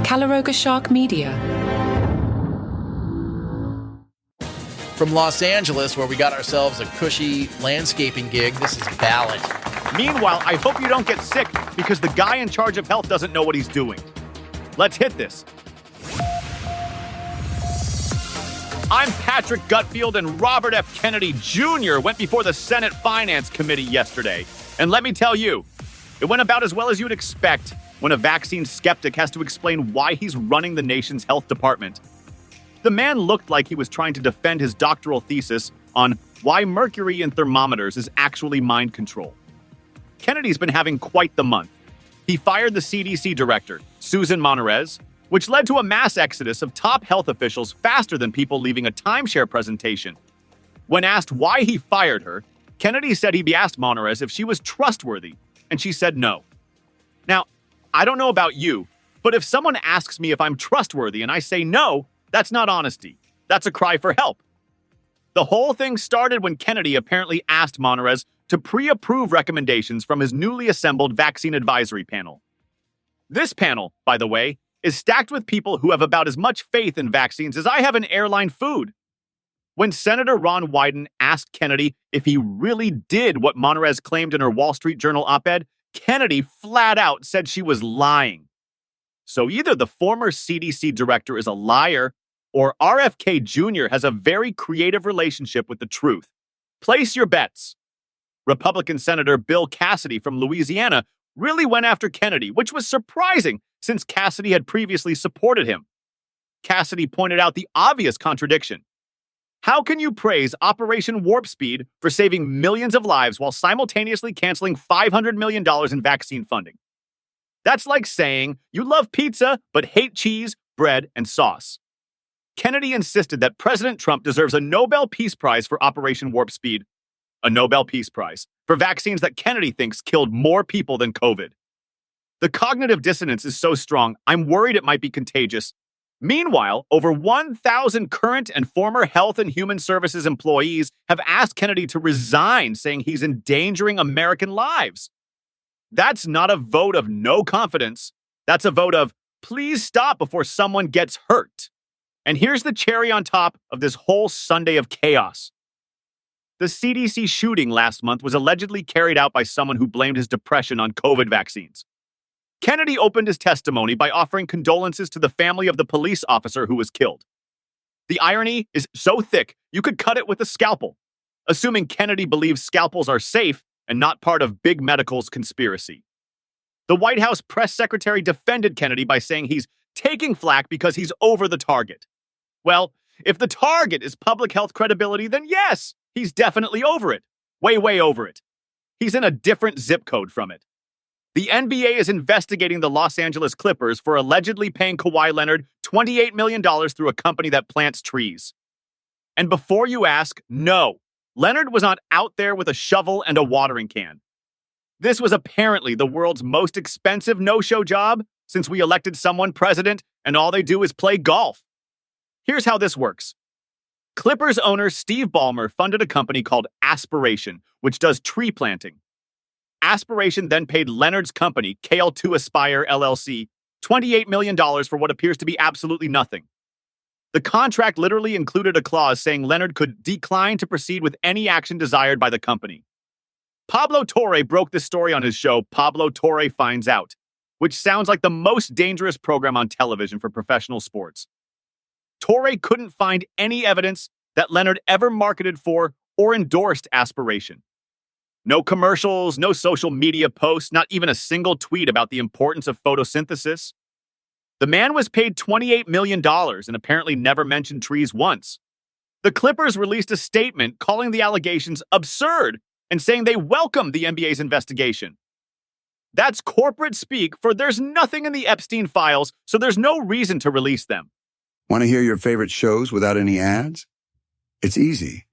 Calaroga Shark Media. From Los Angeles, where we got ourselves a cushy landscaping gig, this is Ballot. Meanwhile, I hope you don't get sick because the guy in charge of health doesn't know what he's doing. Let's hit this. I'm Patrick Gutfield, and Robert F. Kennedy Jr. went before the Senate Finance Committee yesterday. And let me tell you, it went about as well as you'd expect when a vaccine skeptic has to explain why he's running the nation's health department. The man looked like he was trying to defend his doctoral thesis on why mercury in thermometers is actually mind control. Kennedy's been having quite the month. He fired the CDC director, Susan Monterez, which led to a mass exodus of top health officials faster than people leaving a timeshare presentation. When asked why he fired her, Kennedy said he'd asked Monterez if she was trustworthy, and she said no. Now, I don't know about you, but if someone asks me if I'm trustworthy and I say no, that's not honesty. That's a cry for help. The whole thing started when Kennedy apparently asked Monterez to pre-approve recommendations from his newly assembled vaccine advisory panel. This panel, by the way, is stacked with people who have about as much faith in vaccines as I have in airline food. When Senator Ron Wyden asked Kennedy if he really did what Monterez claimed in her Wall Street Journal op-ed, Kennedy flat out said she was lying. So either the former CDC director is a liar, or RFK Jr. has a very creative relationship with the truth. Place your bets. Republican Senator Bill Cassidy from Louisiana really went after Kennedy, which was surprising since Cassidy had previously supported him. Cassidy pointed out the obvious contradiction. How can you praise Operation Warp Speed for saving millions of lives while simultaneously canceling $500 million in vaccine funding? That's like saying you love pizza but hate cheese, bread, and sauce. Kennedy insisted that President Trump deserves a Nobel Peace Prize for Operation Warp Speed. A Nobel Peace Prize for vaccines that Kennedy thinks killed more people than COVID. The cognitive dissonance is so strong, I'm worried it might be contagious. Meanwhile, over 1,000 current and former Health and Human Services employees have asked Kennedy to resign, saying he's endangering American lives. That's not a vote of no confidence. That's a vote of, please stop before someone gets hurt. And here's the cherry on top of this whole Sunday of chaos. The CDC shooting last month was allegedly carried out by someone who blamed his depression on COVID vaccines. Kennedy opened his testimony by offering condolences to the family of the police officer who was killed. The irony is so thick, you could cut it with a scalpel, assuming Kennedy believes scalpels are safe and not part of big medical's conspiracy. The White House press secretary defended Kennedy by saying he's taking flack because he's over the target. Well, if the target is public health credibility, then yes, he's definitely over it. Way, way over it. He's in a different zip code from it. The NBA is investigating the Los Angeles Clippers for allegedly paying Kawhi Leonard $28 million through a company that plants trees. And before you ask, no, Leonard was not out there with a shovel and a watering can. This was apparently the world's most expensive no-show job since we elected someone president and all they do is play golf. Here's how this works. Clippers owner Steve Ballmer funded a company called Aspiration, which does tree planting. Aspiration then paid Leonard's company, KL2 Aspire LLC, $28 million for what appears to be absolutely nothing. The contract literally included a clause saying Leonard could decline to proceed with any action desired by the company. Pablo Torre broke this story on his show, Pablo Torre Finds Out, which sounds like the most dangerous program on television for professional sports. Torre couldn't find any evidence that Leonard ever marketed for or endorsed Aspiration. No commercials, no social media posts, not even a single tweet about the importance of photosynthesis. The man was paid $28 million and apparently never mentioned trees once. The Clippers released a statement calling the allegations absurd and saying they welcome the NBA's investigation. That's corporate speak for there's nothing in the Epstein files, so there's no reason to release them. Want to hear your favorite shows without any ads? It's easy.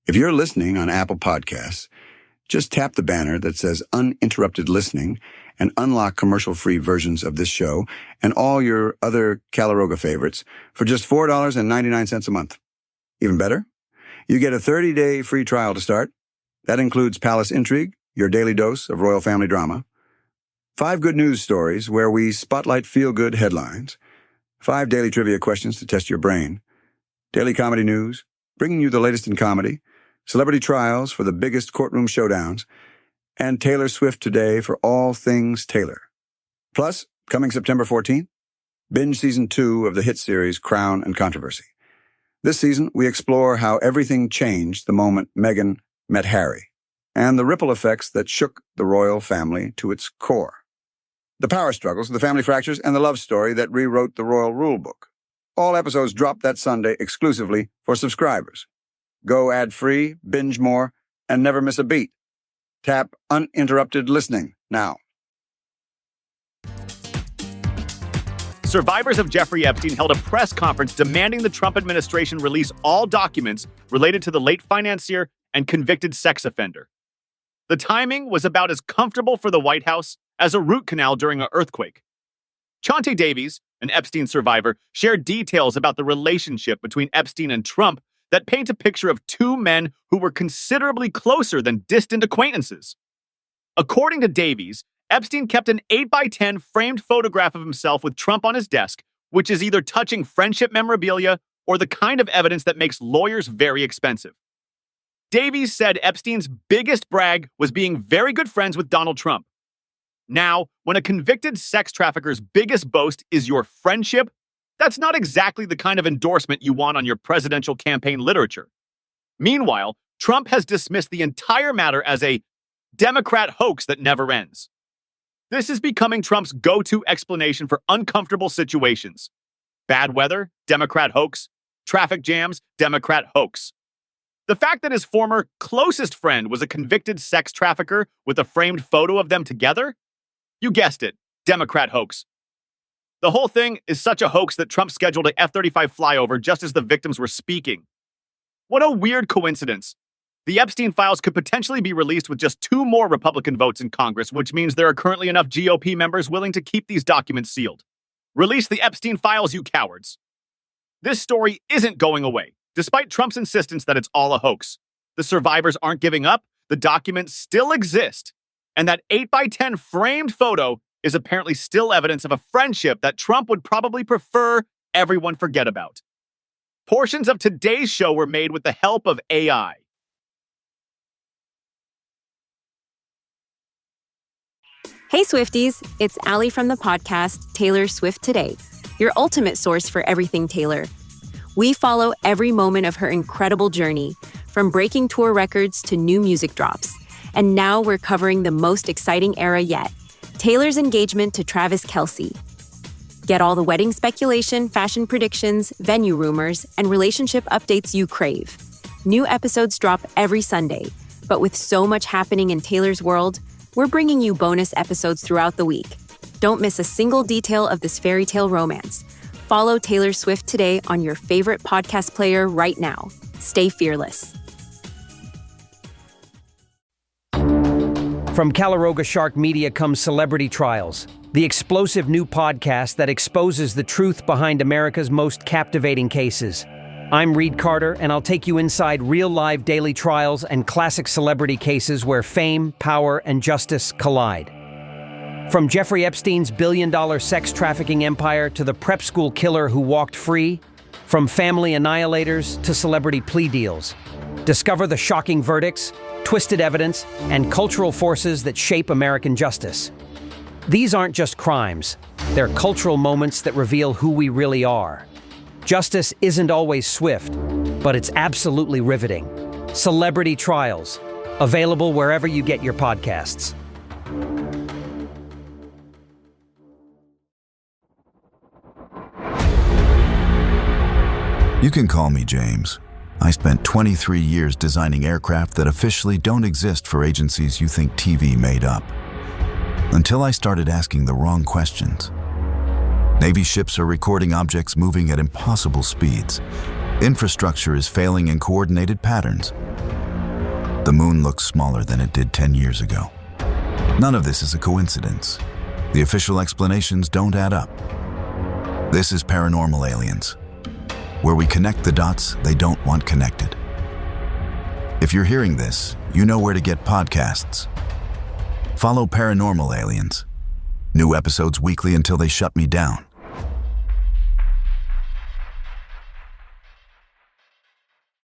If you're listening on Apple Podcasts, just tap the banner that says uninterrupted listening and unlock commercial-free versions of this show and all your other Calaroga favorites for just $4.99 a month. Even better, you get a 30-day free trial to start. That includes Palace Intrigue, your daily dose of royal family drama, 5 good news stories where we spotlight feel-good headlines, 5 daily trivia questions to test your brain, daily comedy news, bringing you the latest in comedy, celebrity trials for the biggest courtroom showdowns, and Taylor Swift Today for all things Taylor. Plus, coming September 14th, binge Season 2 of the hit series Crown and Controversy. This season, we explore how everything changed the moment Meghan met Harry, and the ripple effects that shook the royal family to its core. The power struggles, the family fractures, and the love story that rewrote the royal rulebook. All episodes drop that Sunday exclusively for subscribers. Go ad-free, binge more, and never miss a beat. Tap uninterrupted listening now. Survivors of Jeffrey Epstein held a press conference demanding the Trump administration release all documents related to the late financier and convicted sex offender. The timing was about as comfortable for the White House as a root canal during an earthquake. Chauncey Davies, an Epstein survivor, shared details about the relationship between Epstein and Trump that paint a picture of two men who were considerably closer than distant acquaintances. According to Davies, Epstein kept an 8x10 framed photograph of himself with Trump on his desk, which is either touching friendship memorabilia or the kind of evidence that makes lawyers very expensive. Davies said Epstein's biggest brag was being very good friends with Donald Trump. Now, when a convicted sex trafficker's biggest boast is your friendship, that's not exactly the kind of endorsement you want on your presidential campaign literature. Meanwhile, Trump has dismissed the entire matter as a Democrat hoax that never ends. This is becoming Trump's go-to explanation for uncomfortable situations. Bad weather, Democrat hoax. Traffic jams, Democrat hoax. The fact that his former closest friend was a convicted sex trafficker with a framed photo of them together? You guessed it, Democrat hoax. The whole thing is such a hoax that Trump scheduled an F-35 flyover just as the victims were speaking. What a weird coincidence. The Epstein files could potentially be released with just 2 more Republican votes in Congress, which means there are currently enough GOP members willing to keep these documents sealed. Release the Epstein files, you cowards. This story isn't going away, despite Trump's insistence that it's all a hoax. The survivors aren't giving up, the documents still exist, and that 8x10 framed photo is apparently still evidence of a friendship that Trump would probably prefer everyone forget about. Portions of today's show were made with the help of AI. Hey Swifties, it's Allie from the podcast Taylor Swift Today, your ultimate source for everything Taylor. We follow every moment of her incredible journey, from breaking tour records to new music drops. And now we're covering the most exciting era yet, Taylor's engagement to Travis Kelce. Get all the wedding speculation, fashion predictions, venue rumors, and relationship updates you crave. New episodes drop every Sunday, but with so much happening in Taylor's world, we're bringing you bonus episodes throughout the week. Don't miss a single detail of this fairy tale romance. Follow Taylor Swift Today on your favorite podcast player right now. Stay fearless. From Calaroga Shark Media comes Celebrity Trials, the explosive new podcast that exposes the truth behind America's most captivating cases. I'm Reed Carter, and I'll take you inside real-live daily trials and classic celebrity cases where fame, power, and justice collide. From Jeffrey Epstein's billion-dollar sex trafficking empire to the prep school killer who walked free, from family annihilators to celebrity plea deals. Discover the shocking verdicts, twisted evidence, and cultural forces that shape American justice. These aren't just crimes, they're cultural moments that reveal who we really are. Justice isn't always swift, but it's absolutely riveting. Celebrity Trials, available wherever you get your podcasts. You can call me James. I spent 23 years designing aircraft that officially don't exist for agencies you think TV made up. Until I started asking the wrong questions. Navy ships are recording objects moving at impossible speeds. Infrastructure is failing in coordinated patterns. The moon looks smaller than it did 10 years ago. None of this is a coincidence. The official explanations don't add up. This is Paranormal Aliens, where we connect the dots they don't want connected. If you're hearing this, you know where to get podcasts. Follow Paranormal Aliens. New episodes weekly until they shut me down.